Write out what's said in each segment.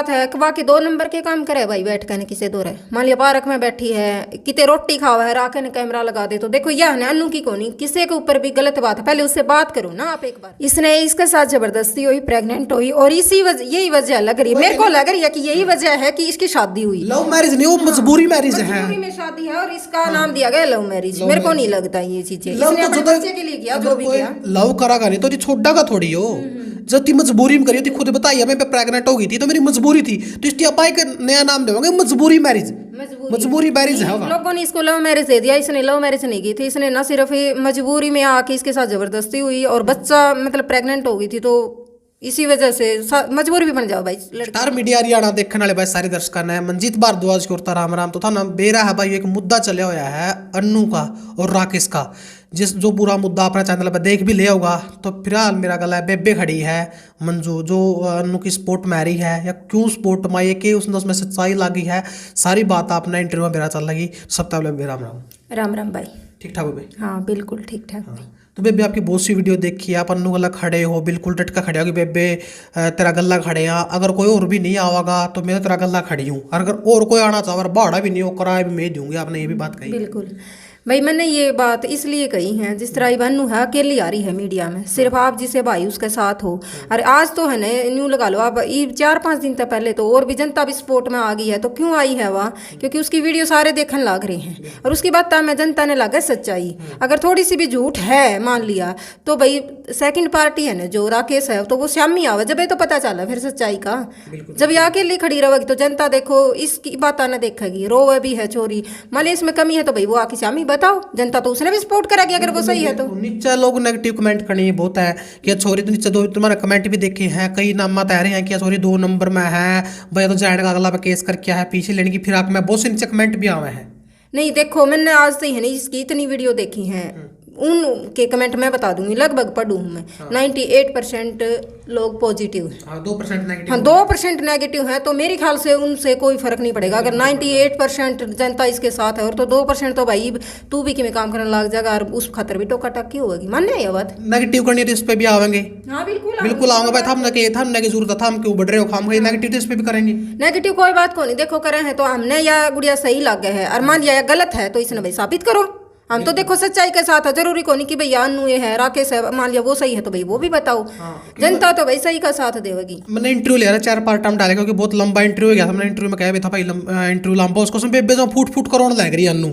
बात है कि बाकी 2 नंबर के काम करे भाई बैठ कर किसे दो रहे। मान लिया पार्क में बैठी है, किते रोटी खावा है, राके ने कैमरा लगा दे, तो देखो यह है अन्नू की कोनी किसी के ऊपर भी गलत बात है, पहले उससे बात करो ना आप एक बार। इसने इसके साथ जबरदस्ती हुई, प्रेग्नेंट हुई, और यही वजह लग रही है, मेरे को लग रही है कि यही वजह है कि इसकी शादी हुई। लव मैरिज नहीं, वो मजबूरी मैरिज है। मजबूरी में शादी है और इसका नाम दिया गया लव मैरिज। मेरे को नहीं लगता ये चीजें लव इसने तो अपने बच्चे के लिए किया जो भी किया। लव करागा नहीं तो छोटा का थोड़ी हो, जब ती मजबूरी में करी थी, खुद बताइए मैं प्रेग्नेंट हो गई थी तो मेरी मजबूरी थी, तो इसकी अपाई का नया नाम देंगे मजबूरी मैरिज। मजबूरी मैरिज है। लोगों ने इसको लव मैरिज दे दिया, इसने लव मैरिज नहीं की थी, इसने ना सिर्फ मजबूरी में आके इसके साथ जबरदस्ती हुई और बच्चा मतलब प्रेग्नेंट हो गई थी, तो इसी वजह से मजबूरी भी बन जाओ भाई। स्टार मीडिया हरियाणा देखने वाले भाई सारे दर्शकों ने मंजीत भारद्वाज की ओर राम राम। तो था ना बेरा है भाई, एक मुद्दा चला हुआ है अन्नू का और राकेश का, जिस जो पूरा मुद्दा अपने चैनल पर देख भी लिया होगा। तो फिलहाल मेरा गला है बेबे खड़ी है मंजू, जो अन्नू की स्पोर्ट मैरी है या क्यों स्पोर्ट माई के उसमें सच्चाई लगी है, सारी बात आपने इंटरव्यू में मेरा चल लगी। सबसे पहले राम राम। राम राम भाई। ठीक ठाक हो भाई? हाँ बिल्कुल ठीक ठाक। तो बेबे आपकी बहुत सी वीडियो देखी है, आप अन्नू गला खड़े हो, बिल्कुल डटका खड़े हो कि बेबे तेरा गला खड़े हैं, अगर कोई और भी नहीं आवागा तो मैं तेरा गला खड़ी हूँ, अगर और कोई आना चाहे भाड़ा भी नहीं हो किराया भी मैं दूंगी, आपने ये भी बात कही। बिल्कुल भाई, मैंने ये बात इसलिए कही है, जिस तरह इवानू है अकेली आ रही है मीडिया में, सिर्फ आप जिसे भाई उसके साथ हो। अरे आज तो है ना न्यू लगा लो आप, 4-5 दिन तक पहले तो और भी जनता भी सपोर्ट में आ गई है। तो क्यों आई है वह? क्योंकि उसकी वीडियो सारे देखने लग रहे हैं और उसकी बात में जनता ने लगा सच्चाई। अगर थोड़ी सी भी झूठ है मान लिया तो भाई सेकंड पार्टी है ना जो राकेश है, तो वो शामी आवे जब ये तो पता चला फिर सच्चाई का। जब ये अकेली खड़ी रहेगी तो जनता देखो इसकी बात ना देखेगी, रोवे भी है चोरी, मान लिया इसमें कमी है तो भाई वो आके शामी बताओ, जनता तो उसने भी सपोर्ट करेगी अगर वो सही है तो। नीचे लोग नेगेटिव कमेंट करने बहुत है कि छोरी, तो नीचे दो तुम्हारे कमेंट भी देखे हैं, कई नाम तय रहे हैं कि छोरी 2 नंबर में है भैया, तो जाने का अगला पे केस कर क्या है पीछे लेने की फिराक में, बहुत से नीचे कमेंट भी आए हैं। नहीं देखो मैंने आज से ही है नहीं इसकी इतनी वीडियो देखी हैं, उनके कमेंट मैं बता दूंगी, लगभग पढ़ू हूँ मैं। 98% लोग पॉजिटिव हैं। हाँ 2% नेगेटिव। हाँ 2% नेगेटिव है, तो मेरे ख्याल से उनसे कोई फर्क नहीं पड़ेगा। अगर 98% जनता इसके साथ है और तो 2% तो भाई तू भी किमें काम करने लग जाएगा और उस खातर भी टोका टक्की होगी, मानने है ये बात। नेगेटिव करनी तो इस पे भी आवेंगे। हाँ बिल्कुल बिल्कुल आऊंगा भाई, थमने की जरूरत है, थम क्यों बढ़ रहे हो खाम खाई, नेगेटिव तो इस पे भी करेंगे। नेगेटिव कोई बात को नहीं, देखो करे हैं तो हमने या गुड़िया सही लग गए है, और मान लिया या गलत है तो इसने भाई साबित करो। हम तो देखो सच्चाई के साथ है, जरूरी को नहीं कि भैया अन्नू ये है राकेश है, मान लिया वो सही है तो भाई वो भी बताओ। जनता तो भाई सही का साथ देगी। मैंने इंटरव्यू लिया 4 पार्ट टाइम डाले क्योंकि बहुत लंबा इंटरव्यू हो गया था। मैंने इंटरव्यू में कहा था भाई इंटरव्यू लंबा, उसको बेबे जो फूट करोड़ लग रही है अन्नू,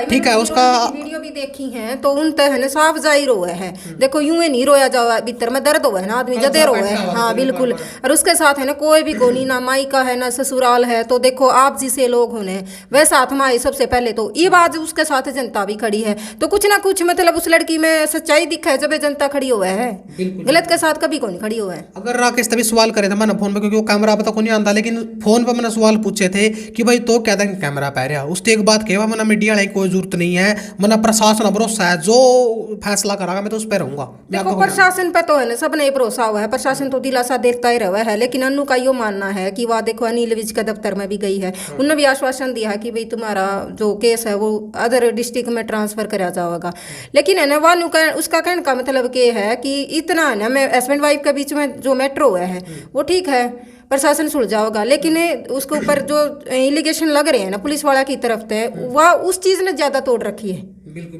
ठीक है उसका वीडियो भी देखी है तो उन तो है ना साफ जाहिर रोए है। देखो यूं ही नहीं रोया जाओ, भीतर में दर्द हुआ है ना आदमी जदे रोए है। हाँ बिल्कुल, और उसके साथ है ना कोई भी कोनी ना माई का है ना ससुराल है, तो देखो आप जिसे लोग होने वैसा आत्मा सबसे पहले तो ये बात उसके साथ जनता भी खड़ी है, तो कुछ ना कुछ मतलब उस लड़की में सच्चाई दिखा है जब जनता खड़ी हुआ है, गलत के साथ कभी को नहीं खड़ी हुआ है। अगर राकेश तभी सवाल करे था मैंने फोन पे, क्योंकि वो कैमरा पे तो को नहीं आता, लेकिन फोन पे मैंने सवाल पूछे थे कि भाई तो क्या था कैमरा पा रहा, उसने एक बात कहा मैंने मीडिया वाले की कोई जरूरत नहीं है, मैंने प्रशासन भरोसा है, जो फैसला करागा मैं तो उस पर रहूंगा। देखो प्रशासन पे तो है ना सबने भरोसा हुआ है, प्रशासन तो दिलासा देता ही रहा है, लेकिन अन्नू का यो मानना है कि वह देखो अनिल विज का दफ्तर में भी गई है, उन्होंने भी आश्वासन दिया है कि भाई तुम्हारा जो केस है वो अदर डिस्ट्रिक्ट में ट्रांसफर कराया जाएगा। लेकिन है ना वानू का उसका कहने का मतलब ये है कि इतना है ना मैं हस्बैंड वाइफ के बीच में जो मैटर हुआ है वो ठीक है प्रशासन सुलझाओगा, लेकिन उसके ऊपर जो एलिगेशन लग रहे हैं ना पुलिस वाला की तरफ से वह उस चीज़ ने ज़्यादा तोड़ रखी है।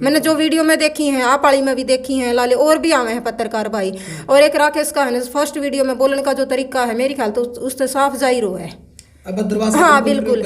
मैंने जो वीडियो में देखी हैं, आप वाली में भी देखी हैं, लाले और भी आए हैं पत्रकार भाई, और एक राकेश का है ना फर्स्ट वीडियो में बोलने का जो तरीका है मेरे ख्याल तो उससे साफ जाहिर हुआ है। हाँ बिल्कुल,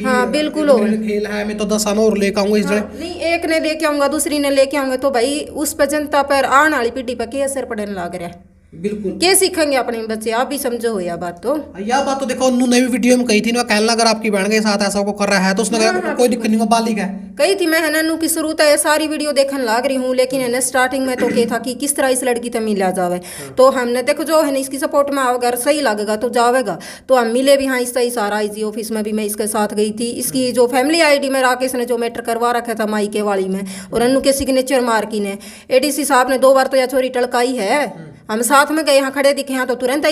हाँ बिल्कुल और खेल है, मैं तो 10 साल और लेकर आऊंगा इस नहीं एक ने लेके आऊंगा दूसरी ने लेके आऊंगा, तो भाई उस पर जनता पर आने वाली पीढ़ी पर क्या असर पड़ने लग रहा है। बिल्कुल क्या सीखेंगे अपने बच्चे, आप भी समझो हो यह बात तो। यह बात तो देखो अन्नू ने भी वीडियो में कही थी ना, कहना अगर आपकी बहन के साथ ऐसा को कर रहा है तो उसने कोई दिक्कत नहीं, बालिग है कही थी। मैं अन्नू की शुरू तो सारी वीडियो देखने लग रही हूँ, लेकिन है स्टार्टिंग में तो क्या था कि किस तरह इस लड़की तक मिला जावे, तो हमने देखो जो है ना इसकी सपोर्ट में अगर सही लगेगा तो जावेगा, तो हम मिले भी। हाँ इसका ही सारा आईजी ऑफिस में भी मैं इसके साथ गई थी, इसकी जो फैमिली आईडी में राकेश ने जो मैटर करवा रखा था माई के वाली में, और अन्नू के सिग्नेचर मार्की ने एडीसी साहब ने 2 बार तो यह चोरी टलकाई है, हम साथ में गए यहाँ खड़े दिखे यहाँ तो तुरंत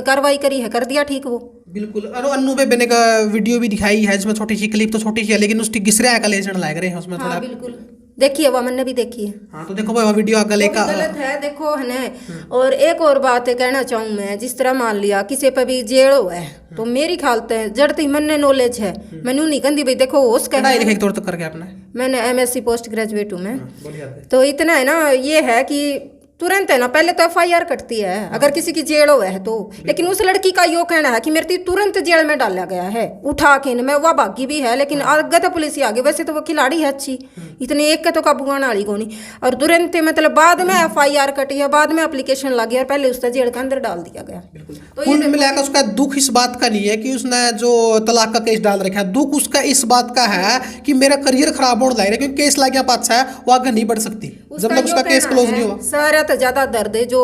कार्रवाई करी है, कर दिया ठीक वो। बिल्कुल। और अन्नू पे बने का वीडियो भी दिखाई है जिसमें छोटी सी क्लिप तो छोटी सी है, लेकिन उसकी घिसरा का लेजन लग रहे हैं उसमें थोड़ा। बिल्कुल देखी है वो, मैंने भी देखी है। हाँ तो देखो भाई वो वीडियो गले वो का भी गलत है देखो है ना। और एक और बात कहना चाहूँ मैं, जिस तरह मान लिया किसी पे भी जेल हुआ है तो मेरी ख्याल है जड़ती मैंने नॉलेज है, मैंने नहीं कहती भाई देखो होश का पढ़ाई लिखाई के तौर तक करके आपने। मैंने MSc पोस्ट ग्रेजुएट हूँ मैं। बोलिए आप। तो इतना है ना, ये है कि तुरंत है ना, पहले तो FIR कटती है अगर किसी की जेल हुआ है तो, लेकिन उस लड़की का यो कहना है कि मेरे तुरंत जेल में डाला गया है उठा के मैं, वह भागी भी है लेकिन आगे तो पुलिस ही आ गई। वैसे तो वो खिलाड़ी है अच्छी, इतने एक का तो काबू आने वाली को नहीं। और तुरंत मतलब बाद में FIR कटी है, बाद में एप्लीकेशन लगी और पहले उसका जेल के अंदर डाल दिया गया। तो कुल मिलाकर उसका दुख इस बात का नहीं है कि उसने जो तलाक का केस डाल रखा है, दुख उसका इस बात का है कि मेरा करियर खराब होने लग रहा है, क्योंकि केस लग गया पाछा है वो आगे नहीं बढ़ सकती जब तक उसका केस क्लोज नहीं हुआ। सारा तो ज्यादा दर्द है जो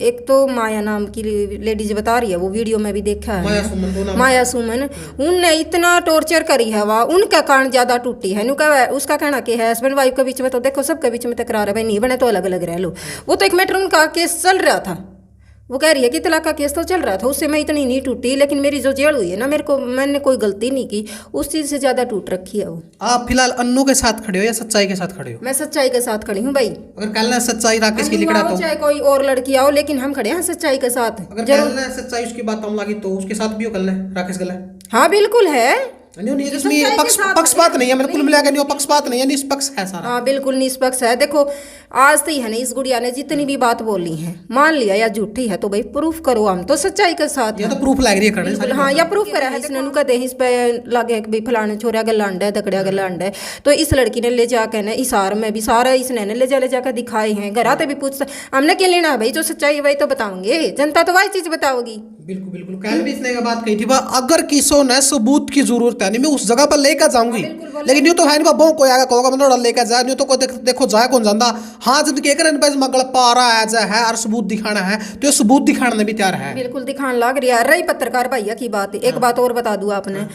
एक तो माया नाम की लेडीज बता रही है, वो वीडियो में भी देखा है, माया सुमन, उनने इतना टॉर्चर करी है वह, उनका कारण ज्यादा टूटी है। उसका कहना कि है हस्बैंड वाइफ के बीच में तो देखो सबके बीच में तकरार है भाई, नहीं बने तो अलग अलग रह लो। वो तो एक मैटर उनका केस चल रहा था, वो कह रही है कि तलाक का केस तो चल रहा था, उससे मैं इतनी नहीं टूटी, लेकिन मेरी जो जेल हुई है ना, मैंने कोई गलती नहीं की, उस चीज से ज्यादा टूट रखी है वो। आप फिलहाल अन्नू के साथ खड़े हो या सच्चाई के साथ खड़े हो? मैं सच्चाई के साथ खड़ी हूँ भाई। अगर कल ना सच्चाई राकेश की लिखड़ा तो, चाहे कोई और लड़की आओ, लेकिन हम खड़े हैं सच्चाई के साथ। अगर कल ना सच्चाई उसकी बात हम लगी तो उसके साथ भी हो कल ना राकेश गला। हाँ बिल्कुल है, नहीं इसमें पक्षपात नहीं है, मैंने कुल मिलाकर नहीं, पक्षपात नहीं है, निष्पक्ष है सारा। हाँ बिल्कुल निष्पक्ष है। देखो आज तो ही है ना, इस गुड़िया ने जितनी भी बात बोली है, मान लिया या झूठी है तो भाई प्रूफ करो, हम तो सच्चाई के साथ। ये तो प्रूफ लग रही है करने। हाँ या प्रूफ करा है, इसने नुका दे इस पे लगे कि भाई फलाने छोरा गला अंडा है, दकड़िया गला अंडा है, तो इस लड़की ने ले जाकर ना इसार में भी सारा इसने ले जाकर दिखाए हैं, घर आते भी पूछता हमने क्या लेना है भाई, जो सच्चाई है वही तो बताओगे, जनता तो वही चीज बताओगी। बिल्कुल बिल्कुल, कल भी इसने बात कही थी, अगर किसो ने सबूत की जरूरत है नहीं मैं उस जगह पर लेकर जाऊंगी, लेकिन ये तो है नहीं बहु कोई आगे कहोगा मतलब लेकर जाए, नहीं तो कोई देखो जाए कौन जाता। हाँ जब कह कर मगल पा रहा है और सबूत दिखाना है तो ये सबूत दिखाने में भी तैयार है। बिल्कुल दिखाने लग रही है। रही पत्रकार भैया की बात, एक बात और बता दूं आपने,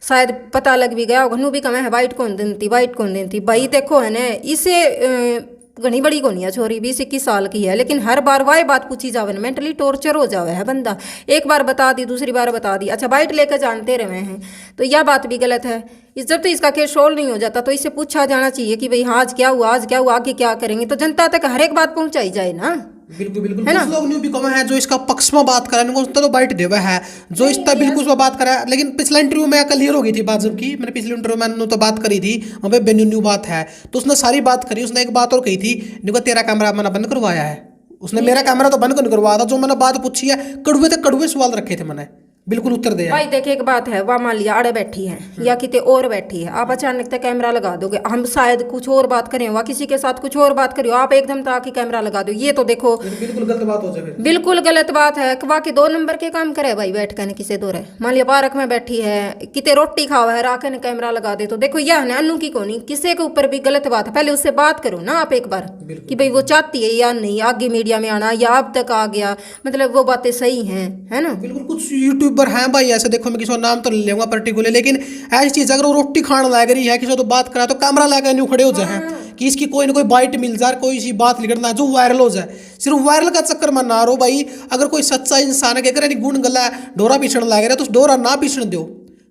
शायद पता लग भी गया होगा, भी कम है वाइट कौन दिन थी भाई। देखो है ना, इसे घनी बड़ी को नहीं है, छोरी 20-21 साल की है, लेकिन हर बार वही बात पूछी जावे, मेंटली टॉर्चर हो जावे है बंदा। एक बार बता दी, दूसरी बार बता दी, अच्छा बाइट लेकर जानते रहे हैं, तो यह बात भी गलत है। जब तो इसका केस सोल्व नहीं हो जाता तो इसे पूछा जाना चाहिए कि भाई हाँ आज क्या हुआ आगे क्या करेंगे, तो जनता तक हर एक बात पहुंचाई जाए ना। बिल्कुल बिल्कुल, कुछ लोग न्यू भी कम है जो इसका पक्ष में बात करा है, तो बाइट देवा है जो इस तक बिल्कुल बात करा है। लेकिन पिछला इंटरव्यू में क्लियर हो गई थी बात, जबकि मैंने पिछले इंटरव्यू में तो बात करी थी वहाँ पे बेन्यू बात है, तो उसने सारी बात करी। उसने एक बात और कही थी, देखो तेरा कैमरा मैंने बंद करवाया है, उसने मेरा कैमरा तो बंद नहीं करवाया था, जो मैंने बात पूछी है कड़वे सवाल रखे थे मैंने, बिल्कुल उत्तर दे भाई। देखिए एक बात है, वह मान लिया आड़े बैठी है या किते और बैठी है, आप अचानक से कैमरा लगा दोगे, हम शायद कुछ और बात करें, वह किसी के साथ कुछ और बात करियो, आप एकदम तो आके कैमरा लगा दो, ये तो देखो बिल्कुल गलत बात हो जाए। बिल्कुल गलत बात है। वह के 2 नंबर के काम करे भाई, बैठ कर किसी दो रहे, मान लिया पार्क में बैठी है, किते रोटी खावा है, राके ने कैमरा लगा दे, तो देखो यह है अनु की को नहीं, किसी के ऊपर भी गलत बात है, पहले उससे बात करो ना आप एक बार कि भाई वो चाहती है या नहीं आगे मीडिया में आना, या अब तक आ गया, मतलब वो बातें सही हैं, है ना। बिल्कुल कुछ यूट्यूबर हैं भाई ऐसे, देखो मैं किसी का नाम तो नहीं लूंगा पर्टिकुलर, लेकिन ऐसी चीज अगर वो रोटी खाने लग रही है, किसी तो बात करा तो कैमरा लेकर न्यू खड़े हो जाए कि इसकी कोई ना कोई बाइट मिल जाए, कोई सी बात निकलना जो वायरल हो जाए। सिर्फ वायरल का चक्कर में ना रहो भाई, अगर कोई सच्चा इंसान है कहकर गुण गला डोरा पीछण लग रहा है तो डोरा ना पीछण दो,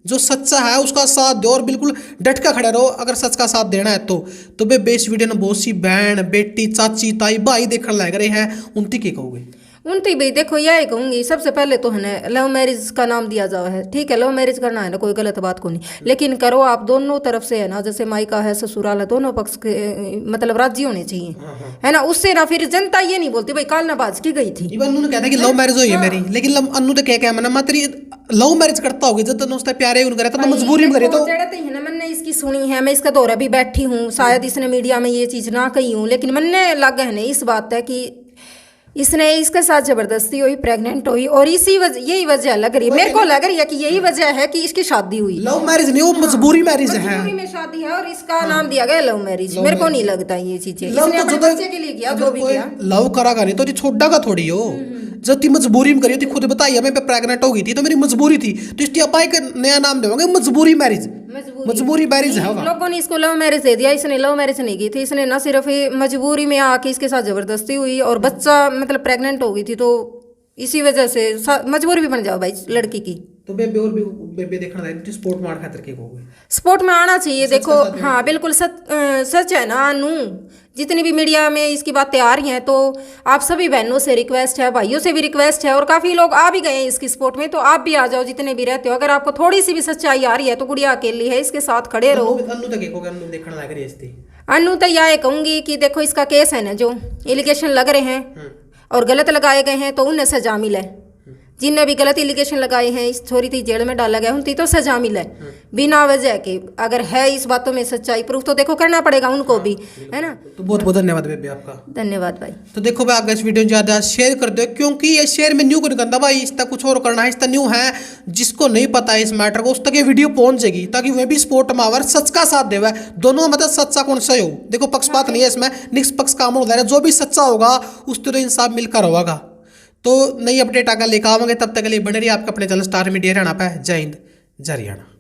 जो सच्चा है उसका साथ दो और बिल्कुल डट का खड़े रहो। अगर सच का साथ देना है तो बे बेस वीडियो में बहुत सी बहन बेटी चाची ताई भाई देखने लग रहे हैं, उनती के कहोगे? उनती भाई देखो यही कहूँगी, सबसे पहले तो है ना लव मैरिज का नाम दिया जावा है, ठीक है लव मैरिज करना है ना, कोई गलत बात को नहीं, लेकिन करो आप दोनों तरफ से है ना, जैसे मायका है ससुराल है, दोनों पक्ष के मतलब राजी होने चाहिए, है ना, उससे ना फिर जनता ये नहीं बोलती भाई काल ना बाज की गई थी। इवन उन्होंने कहता कि लव मैरिज हुई है मेरी, लेकिन अन्नू तो क्या मैंने मैं तेरी लव मैरिज करता होगी जब तक प्यारे करे तो मजबूरी में करे तो है ना। मैंने इसकी सुनी है, मैं इसका दौरा भी बैठी हूँ, शायद इसने मीडिया में ये चीज ना कही हूँ, लेकिन मैंने लगा है ना इस बात है कि इसने इसके साथ जबरदस्ती हुई, प्रेग्नेंट हुई, और यही वजह लग रही है, मेरे को लग रही है कि यही वजह है कि इसकी शादी हुई। लव मैरिज नहीं, वो मजबूरी मैरिज है, मजबूरी में शादी है और इसका नाम दिया गया लव मैरिज। मेरे को नहीं लगता ये चीजें इसने अपने बच्चे के लिए किया, जो भी किया लव करागा नहीं तो छोटा का थोड़ी हो, जब ती मजबूरी में करी थी, खुद बताइए मैं प्रेग्नेंट हो गई थी तो मेरी मजबूरी थी, तो इसकी अपाई का नया नाम देंगे मजबूरी मैरिज। मजबूरी मैरिज है। लोगों ने इसको लव मैरिज दे दिया, इसने लव मैरिज नहीं की थी, इसने ना सिर्फ मजबूरी में आके इसके साथ जबरदस्ती हुई और बच्चा मतलब प्रेग्नेंट हो गई थी, तो इसी वजह से मजबूरी भी बन जाओ भाई लड़की की। तो बेबे और भी बेबे देखना है स्पोर्ट मार खातर के को स्पोर्ट में आना चाहिए। सच देखो का साथ हाँ बिल्कुल सच है ना अनु। जितनी भी मीडिया में इसकी बातें आ रही हैं तो आप सभी बहनों से रिक्वेस्ट है, भाइयों से भी रिक्वेस्ट है, और काफ़ी लोग आ भी गए हैं इसकी सपोर्ट में, तो आप भी आ जाओ जितने भी रहते हो। अगर आपको थोड़ी सी भी सच्चाई आ रही है तो गुड़िया अकेली है, इसके साथ खड़े रहो। अन्नू तक को अन्नू देखना लग रही है अनु तो यह कहूंगी कि देखो इसका केस है ना, जो एलिगेशन लग रहे हैं और गलत लगाए गए हैं तो उन्हें सजा मिले। जिनने भी गलत एलिगेशन लगाए हैं इस छोरी थी जेल में डाला गया, उनकी तो सजा मिले बिना वजह के। अगर है इस बातों में सच्चाई, प्रूफ तो देखो करना पड़ेगा उनको भी, है ना। तो बहुत बहुत धन्यवाद बेबे आपका। धन्यवाद भाई। तो देखो भाई, अगर इस वीडियो ज़्यादा शेयर कर दो, क्योंकि ये शेयर में न्यू कर करता भाई, इसका कुछ और करना है। इसका न्यू है जिसको नहीं पता है इस मैटर को, उस तक ये वीडियो पहुंचेगी ताकि वह भी सपोर्ट में आवर सच का साथ देवे। दोनों मतलब सच्चा कौन सा हो, देखो पक्षपात नहीं है इसमें, निष्पक्ष काम हो रहा है। जो भी सच्चा होगा उस तरह इंसाफ मिलकर होगा। तो नई अपडेट आगे लेकर आवांगे, तब तक के लिए बने रहिए आपके अपने चैनल स्टार मीडिया हरियाणा पे। जय हिंद, जय हरियाणा।